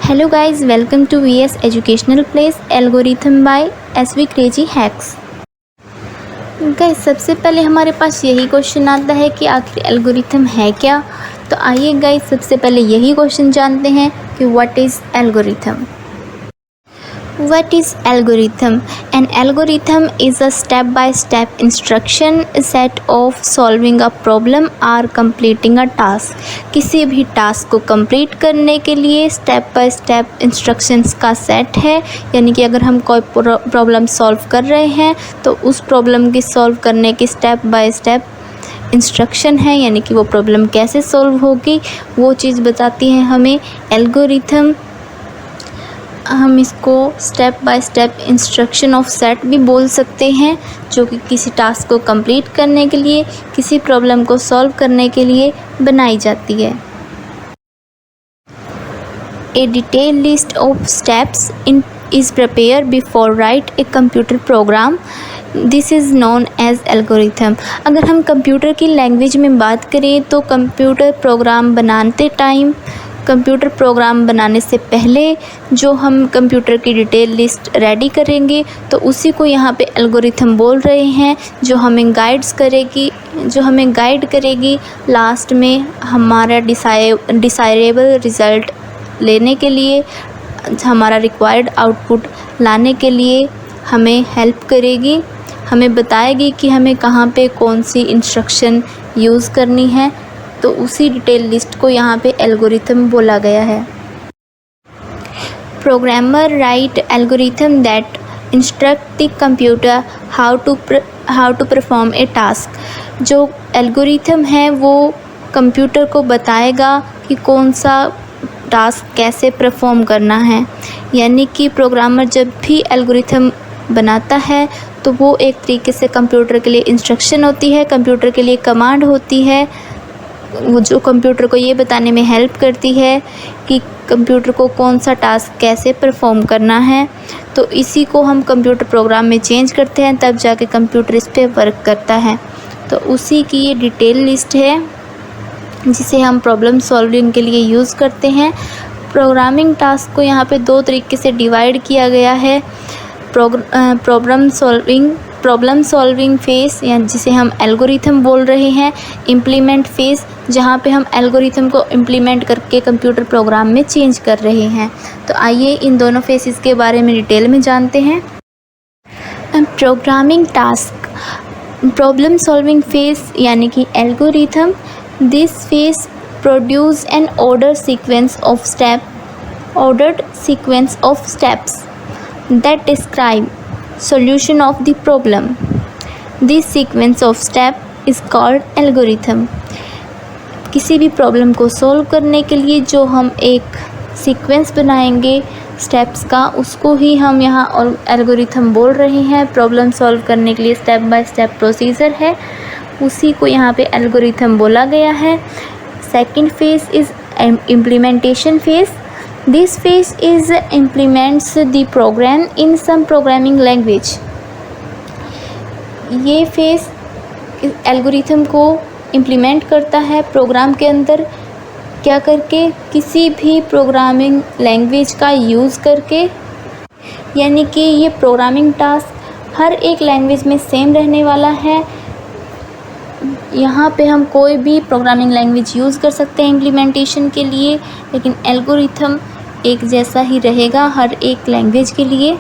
Hello guys, welcome to VS Educational Place Algorithm by SV Crazy Hacks। Guys सबसे पहले हमारे पास यही question आता है कि आखिर एल्गोरिथम है क्या। तो आइए गाइस सबसे पहले यही क्वेश्चन जानते हैं कि what is algorithm. What is algorithm? An algorithm is a step-by-step instruction set of solving a problem or completing a task। किसी भी टास्क को कंप्लीट करने के लिए स्टेप बाय स्टेप इंस्ट्रक्शंस का सेट है, यानी कि अगर हम कोई प्रॉब्लम सॉल्व कर रहे हैं तो उस प्रॉब्लम की सॉल्व करने की स्टेप बाय स्टेप इंस्ट्रक्शन है, यानी कि वो प्रॉब्लम कैसे सॉल्व होगी वो चीज़ बताती है हमें एल्गोरिथम। हम इसको step by step instruction of set भी बोल सकते हैं, जो कि किसी टास्क को कंप्लीट करने के लिए, किसी प्रॉब्लम को सॉल्व करने के लिए बनाई जाती है। A detail list of steps is prepare before write a computer program, this is known as algorithm. अगर हम कंप्यूटर की लैंग्वेज में बात करें तो कंप्यूटर प्रोग्राम बनाते टाइम, कंप्यूटर प्रोग्राम बनाने से पहले जो हम कंप्यूटर की डिटेल लिस्ट रेडी करेंगे तो उसी को यहाँ पे एल्गोरिथम बोल रहे हैं, जो हमें गाइड करेगी लास्ट में हमारा डिसायरेबल रिज़ल्ट लेने के लिए, हमारा रिक्वायर्ड आउटपुट लाने के लिए हमें हेल्प करेगी, हमें बताएगी कि हमें कहाँ पे कौन सी इंस्ट्रक्शन यूज़ करनी है। तो उसी डिटेल लिस्ट को यहाँ पे एल्गोरिथम बोला गया है। Programmer write algorithm that instruct the computer how to perform a task. जो एल्गोरिथम है वो कंप्यूटर को बताएगा कि कौन सा टास्क कैसे परफॉर्म करना है, यानी कि प्रोग्रामर जब भी एल्गोरिथम बनाता है तो वो एक तरीके से कंप्यूटर के लिए इंस्ट्रक्शन होती है, कंप्यूटर के लिए कमांड होती है, वो जो कंप्यूटर को ये बताने में हेल्प करती है कि कंप्यूटर को कौन सा टास्क कैसे परफॉर्म करना है। तो इसी को हम कंप्यूटर प्रोग्राम में चेंज करते हैं, तब जाके कंप्यूटर इस पर वर्क करता है। तो उसी की ये डिटेल लिस्ट है जिसे हम प्रॉब्लम सॉल्विंग के लिए यूज़ करते हैं। प्रोग्रामिंग टास्क को यहाँ पे दो तरीके से डिवाइड किया गया है। प्रॉब्लम सॉल्विंग फेज़, या जिसे हम एल्गोरिथम बोल रहे हैं, इम्प्लीमेंट फेज़, जहाँ पे हम एल्गोरिथम को इम्प्लीमेंट करके कंप्यूटर प्रोग्राम में चेंज कर रहे हैं। तो आइए इन दोनों फेसेस के बारे में डिटेल में जानते हैं। Programming task, problem solving phase यानी कि algorithm, this phase produce an ordered sequence of steps that describe solution of the problem. This sequence of step is called algorithm. किसी भी प्रॉब्लम को सॉल्व करने के लिए जो हम एक सीक्वेंस बनाएंगे स्टेप्स का, उसको ही हम यहाँ और एल्गोरिथम बोल रहे हैं। प्रॉब्लम सॉल्व करने के लिए स्टेप बाय स्टेप प्रोसीजर है, उसी को यहाँ पे एल्गोरिथम बोला गया है। Second phase is implementation phase. This phase is implements the program in some programming language. ये फेज़ एल्गोरिथम को इम्प्लीमेंट करता है प्रोग्राम के अंदर, क्या करके, किसी भी प्रोग्रामिंग लैंग्वेज का यूज़ करके, यानी कि ये प्रोग्रामिंग टास्क हर एक लैंग्वेज में सेम रहने वाला है। यहाँ पे हम कोई भी प्रोग्रामिंग लैंग्वेज यूज़ कर सकते हैं इम्प्लीमेंटेशन के लिए, लेकिन एल्गोरिथम एक जैसा ही रहेगा हर एक लैंग्वेज के लिए।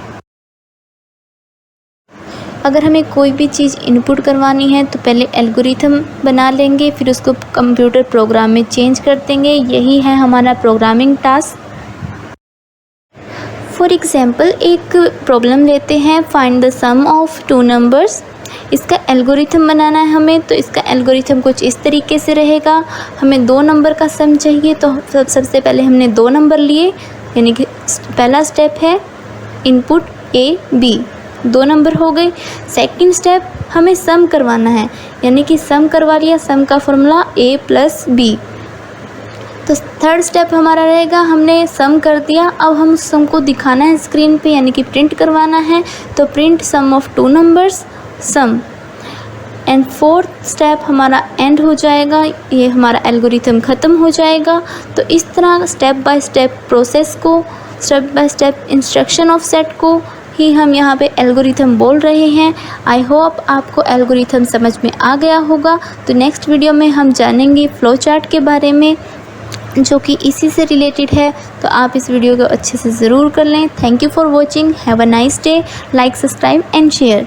अगर हमें कोई भी चीज़ इनपुट करवानी है तो पहले एल्गोरिथम बना लेंगे, फिर उसको कंप्यूटर प्रोग्राम में चेंज कर देंगे। यही है हमारा प्रोग्रामिंग टास्क। फॉर एग्ज़ाम्पल एक प्रॉब्लम लेते हैं, find the sum of two numbers. इसका एल्गोरिथम बनाना है हमें, तो इसका एल्गोरिथम कुछ इस तरीके से रहेगा। हमें दो नंबर का सम चाहिए, तो सबसे पहले हमने दो नंबर लिए, यानी कि पहला स्टेप है इनपुट ए बी, दो नंबर हो गए। सेकंड स्टेप हमें सम करवाना है, यानी कि सम करवा लिया, सम का फॉर्मूला ए प्लस बी। तो थर्ड स्टेप हमारा रहेगा, हमने सम कर दिया, अब हम उस सम को दिखाना है स्क्रीन पे, यानी कि प्रिंट करवाना है। तो print sum of two numbers sum. And fourth step हमारा एंड हो जाएगा, ये हमारा एल्गोरिथम ख़त्म हो जाएगा। तो इस तरह स्टेप बाय स्टेप प्रोसेस को, step by step instruction of set को ही हम यहाँ पे एल्गोरिथम बोल रहे हैं। आई होप आपको एल्गोरिथम समझ में आ गया होगा। तो नेक्स्ट वीडियो में हम जानेंगे फ्लो चार्ट के बारे में, जो कि इसी से रिलेटेड है। तो आप इस वीडियो को अच्छे से ज़रूर कर लें। Thank you for watching. Have a nice day. Like, subscribe and share.